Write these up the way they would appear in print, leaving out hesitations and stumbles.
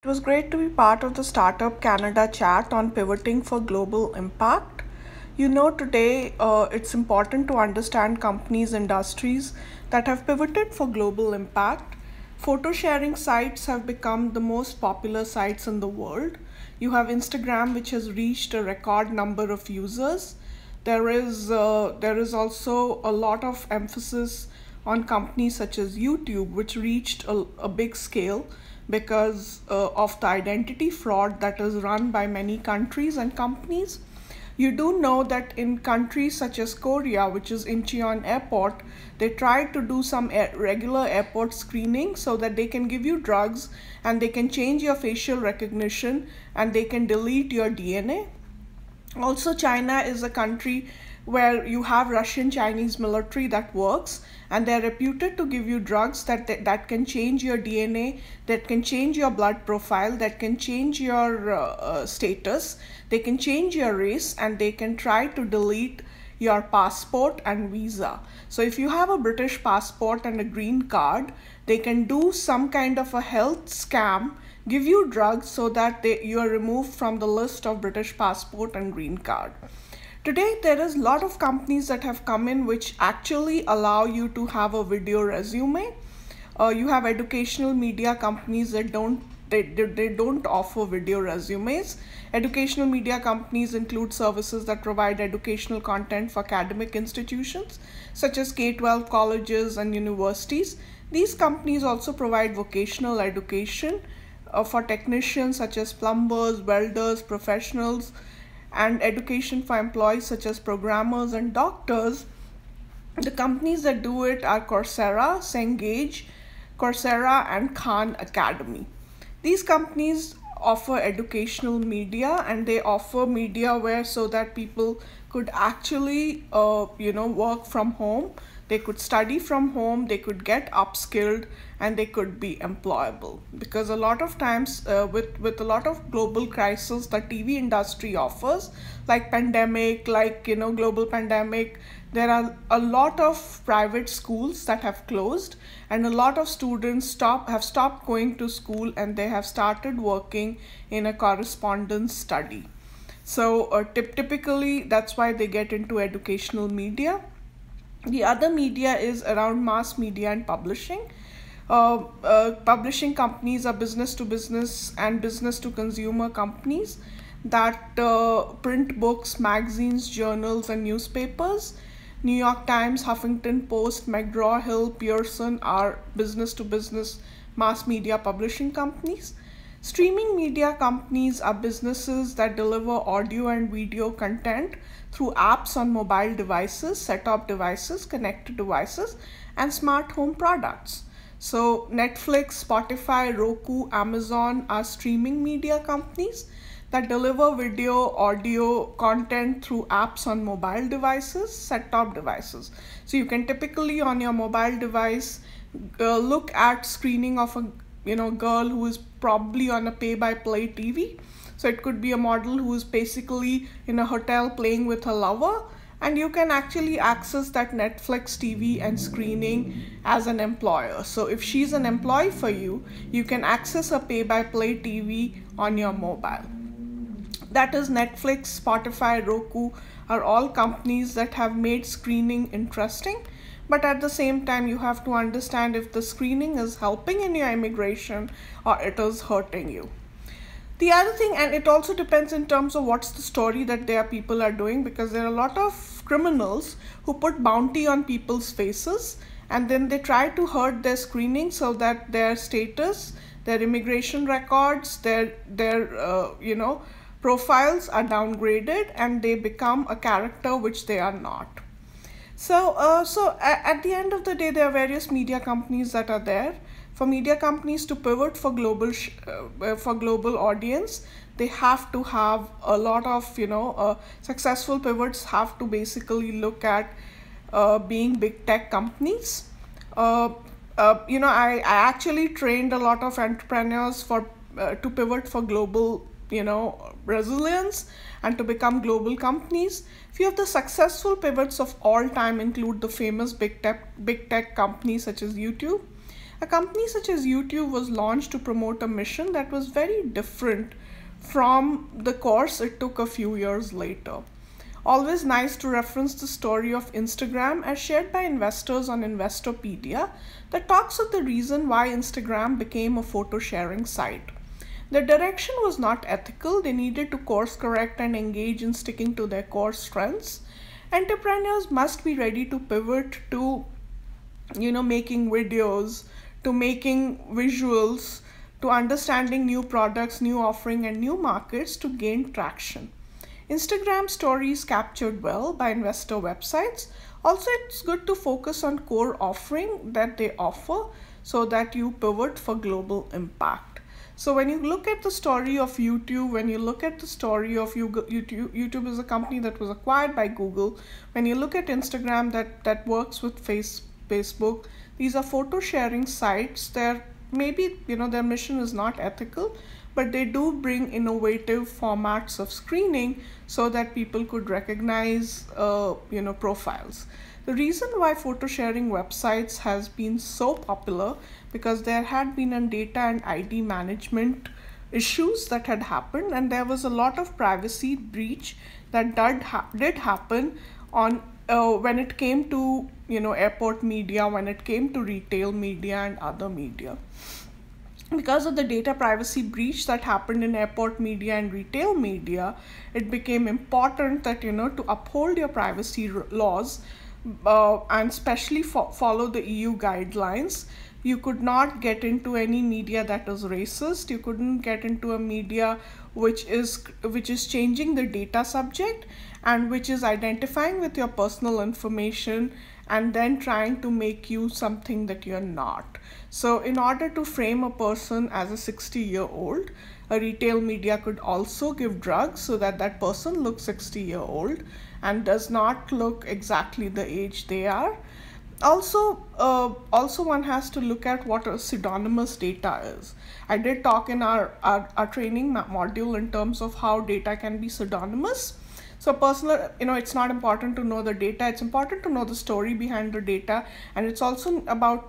It was great to be part of the Startup Canada chat on pivoting for global impact. Today it's important to understand companies, industries that have pivoted for global impact. Photo sharing sites have become the most popular sites in the world. You have Instagram, which has reached a record number of users. There is also a lot of emphasis on companies such as YouTube, which reached a big scale because of the identity fraud that is run by many countries and companies. You do know that in countries such as Korea, which is Incheon Airport, they try to do some regular airport screening so that they can give you drugs and they can change your facial recognition and they can delete your DNA. Also, China is a country where you have Russian Chinese military that works, and they're reputed to give you drugs that can change your DNA, that can change your blood profile, that can change your status, they can change your race, and they can try to delete your passport and visa. So if you have a British passport and a green card, they can do some kind of a health scam, give you drugs so that you are removed from the list of British passport and green card. Today, there is a lot of companies that have come in which actually allow you to have a video resume. You have educational media companies that they don't offer video resumes. Educational media companies include services that provide educational content for academic institutions such as K-12 colleges and universities. These companies also provide vocational education for technicians such as plumbers, welders, professionals, and education for employees such as programmers and doctors. The companies that do it are Coursera, Cengage, Coursera, and Khan Academy. These companies offer educational media, and they offer media where so that people could actually work from home, they could study from home, they could get upskilled, and they could be employable. Because a lot of times with a lot of global crisis the TV industry offers, like pandemic, global pandemic, there are a lot of private schools that have closed, and a lot of students have stopped going to school, and they have started working in a correspondence study. So typically that's why they get into educational media. The other media is around mass media and publishing. Publishing companies are business to business and business to consumer companies that print books, magazines, journals, and newspapers. New York Times, Huffington Post, McGraw-Hill, Pearson are business to business mass media publishing companies. Streaming media companies are businesses that deliver audio and video content through apps on mobile devices, set-top devices, connected devices, and smart home products. So Netflix, Spotify, Roku, Amazon are streaming media companies that deliver video, audio content through apps on mobile devices, set-top devices. So you can typically on your mobile device look at screening of a girl who is probably on a pay-by-play TV. So it could be a model who is basically in a hotel playing with her lover, and you can actually access that Netflix TV and screening as an employer. So if she's an employee for you, you can access a pay-by-play TV on your mobile. That is Netflix, Spotify, Roku are all companies that have made screening interesting. But at the same time, you have to understand if the screening is helping in your immigration or it is hurting you. The other thing, and it also depends in terms of what's the story that their people are doing, because there are a lot of criminals who put bounty on people's faces and then they try to hurt their screening so that their status, their immigration records, their profiles are downgraded and they become a character which they are not. So at the end of the day, there are various media companies that are there. For media companies to pivot for global audience, they have to have a lot of successful pivots have to basically look at being big tech companies. I actually trained a lot of entrepreneurs to pivot for global resilience and to become global companies. Few of the successful pivots of all time include the famous big tech companies such as YouTube, A company such as YouTube was launched to promote a mission that was very different from the course it took a few years later. Always nice to reference the story of Instagram as shared by investors on Investopedia that talks of the reason why Instagram became a photo sharing site. The direction was not ethical. They needed to course correct and engage in sticking to their core strengths. Entrepreneurs must be ready to pivot to, making videos, to making visuals, to understanding new products, new offering, and new markets to gain traction. Instagram stories captured well by investor websites. Also, it's good to focus on core offering that they offer so that you pivot for global impact. So when you look at the story of YouTube, when you look at the story of YouTube is a company that was acquired by Google. When you look at Instagram that works with Facebook, these are photo sharing sites. They're maybe, their mission is not ethical, but they do bring innovative formats of screening so that people could recognize, profiles. The reason why photo sharing websites has been so popular because there had been a data and ID management issues that had happened, and there was a lot of privacy breach that did happen on when it came to airport media, when it came to retail media and other media. Because of the data privacy breach that happened in airport media and retail media, it became important that to uphold your privacy laws and especially follow the EU guidelines. You could not get into any media that was racist. You couldn't get into a media which is changing the data subject and which is identifying with your personal information and then trying to make you something that you're not. So in order to frame a person as a 60-year-old, a retail media could also give drugs so that that person looks 60-year-old and does not look exactly the age they are. Also one has to look at what a pseudonymous data is. I did talk in our training module in terms of how data can be pseudonymous. So personal, it's not important to know the data, it's important to know the story behind the data, and it's also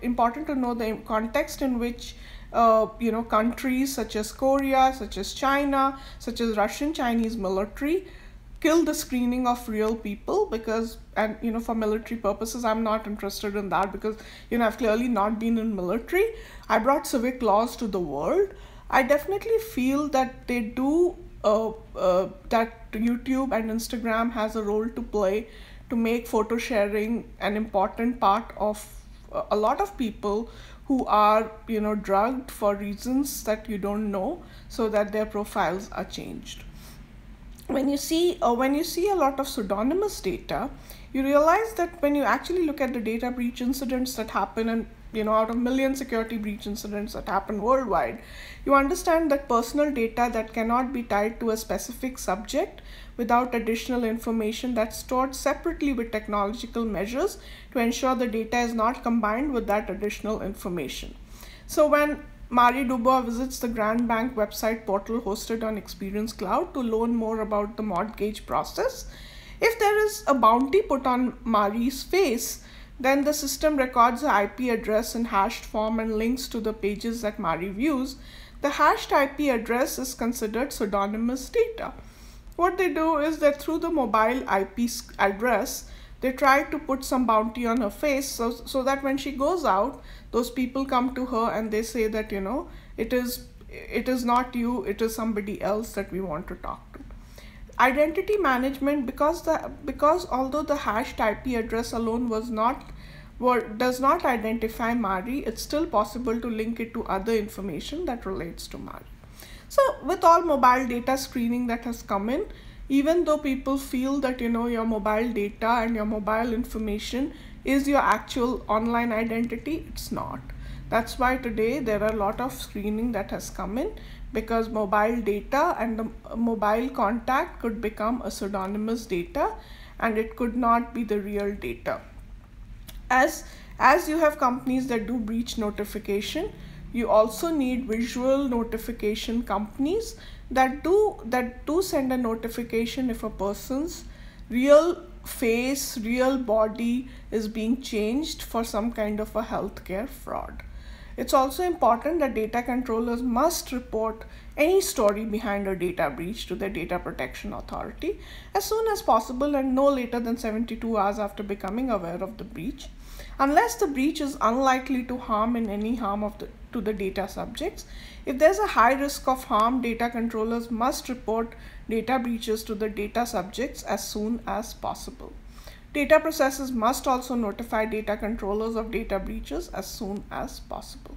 important to know the context in which countries such as Korea, such as China, such as Russian Chinese military kill the screening of real people because, and for military purposes, I'm not interested in that because I've clearly not been in military. I brought civic laws to the world. I definitely feel that they do that YouTube and Instagram has a role to play to make photo sharing an important part of a lot of people who are drugged for reasons that you don't know, so that their profiles are changed. When you see a lot of pseudonymous data, you realize that when you actually look at the data breach incidents that happen, and out of million security breach incidents that happen worldwide, you understand that personal data that cannot be tied to a specific subject without additional information that's stored separately with technological measures to ensure the data is not combined with that additional information. So when Marie Dubois visits the Grand Bank website portal hosted on Experience Cloud to learn more about the mortgage process, if there is a bounty put on Marie's face, then the system records the IP address in hashed form and links to the pages that Marie views. The hashed IP address is considered pseudonymous data. What they do is that through the mobile IP address, they try to put some bounty on her face so that when she goes out, those people come to her and they say that, it is not you, it is somebody else that we want to talk to. Identity management, because although the hashed IP address alone does not identify Marie, it's still possible to link it to other information that relates to Marie. So with all mobile data screening that has come in, even though people feel that your mobile data and your mobile information is your actual online identity, it's not. That's why today there are a lot of screening that has come in, because mobile data and the mobile contact could become a pseudonymous data and it could not be the real data. As you have companies that do breach notification, you also need visual notification companies that do send a notification if a person's real face, real body is being changed for some kind of a healthcare fraud. It's also important that data controllers must report any story behind a data breach to the Data Protection Authority as soon as possible and no later than 72 hours after becoming aware of the breach. Unless the breach is unlikely to harm in any harm to the data subjects, if there's a high risk of harm, data controllers must report data breaches to the data subjects as soon as possible. Data processors must also notify data controllers of data breaches as soon as possible.